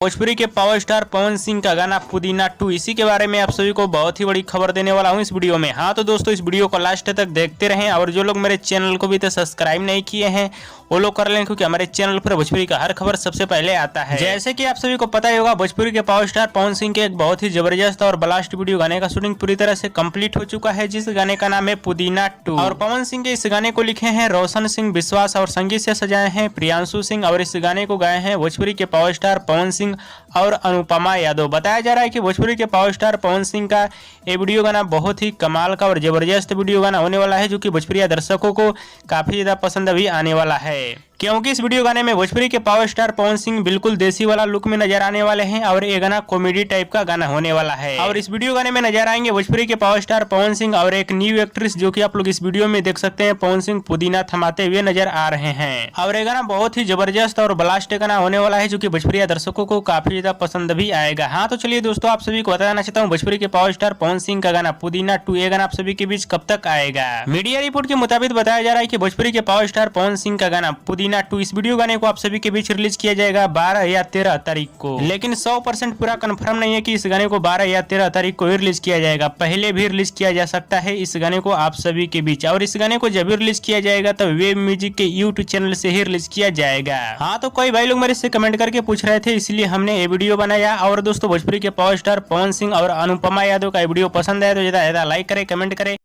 भोजपुरी के power star Pawan Singh का गाना पुदीना 2, इसी के बारे में आप सभी को बहुत ही बड़ी खबर देने वाला हूं इस वीडियो में। हाँ तो दोस्तों, इस वीडियो को लास्ट तक देखते रहें और जो लोग मेरे चैनल को भी तो सब्सक्राइब नहीं किए हैं वो लोग कर लें, क्योंकि हमारे चैनल पर भोजपुरी का हर खबर सबसे पहले आता है। जैसे कि आप सभी को पता ही होगा, भोजपुरी के पावर स्टार पवन सिंह के एक बहुत ही जबरदस्त और ब्लास्ट वीडियो गाने का शूटिंग पूरी तरह से कंप्लीट हो चुका है, जिस गाने का नाम है पुदीना 2। और पवन सिंह के इस गाने को लिखे हैं रोशन सिंह विश्वास और संगीत से सजाए हैं प्रियांशु सिंह, और इस गाने को गाए हैं भोजपुरी के पावर स्टार पवन सिंह और अनुपमा यादव। बताया जा रहा है कि भोजपुरी के पावर स्टार पवन सिंह का ये वीडियो गाना बहुत ही कमाल का और जबरदस्त वीडियो गाना होने वाला है, जो कि भोजपुरी दर्शकों को काफी ज्यादा पसंद भी आने वाला है, क्योंकि इस वीडियो गाने में भोजपुरी के पावर स्टार पवन सिंह बिल्कुल देसी वाला लुक में नजर आने वाले हैं और ये गाना कॉमेडी टाइप का गाना होने वाला है। और इस वीडियो गाने में नजर आएंगे भोजपुरी के पावर स्टार पवन सिंह और एक न्यू एक्ट्रेस, जो कि आप लोग इस वीडियो में देख सकते हैं। पवन सिंह पुदीना थमाते हुए नजर आ रहे हैं और ये गाना बहुत ही जबरदस्त और ब्लास्ट गाना होने वाला है, जो कि भोजपुरी दर्शकों को काफी ज्यादा पसंद भी आएगा। हाँ तो चलिए दोस्तों, आप सभी को बताना चाहता हूँ भोजपुरी के पावर स्टार पवन सिंह का गाना पुदीना 2, ये गाना आप सभी के बीच कब तक आएगा। मीडिया रिपोर्ट के मुताबिक बताया जा रहा है कि भोजपुरी के पावर स्टार पवन सिंह का गाना पुदीना 2 इस वीडियो गाने को आप सभी के बीच रिलीज किया जाएगा 12 या 13 तारीख को, लेकिन 100% पूरा कंफर्म नहीं है कि इस गाने को 12 या 13 तारीख को ही रिलीज किया जाएगा। पहले भी रिलीज किया जा सकता है इस गाने को आप सभी के बीच, और इस गाने को जब भी रिलीज किया जाएगा तब वेब म्यूजिक के यूट्यूब चैनल से ही रिलीज किया जाएगा। हाँ तो कोई भाई लोग मेरे से कमेंट करके पूछ रहे थे, इसलिए हमने ये वीडियो बनाया। और दोस्तों, भोजपुरी के पावर स्टार पवन सिंह और अनुपमा यादव का वीडियो पसंद आया तो ज्यादा लाइक करें, कमेंट करें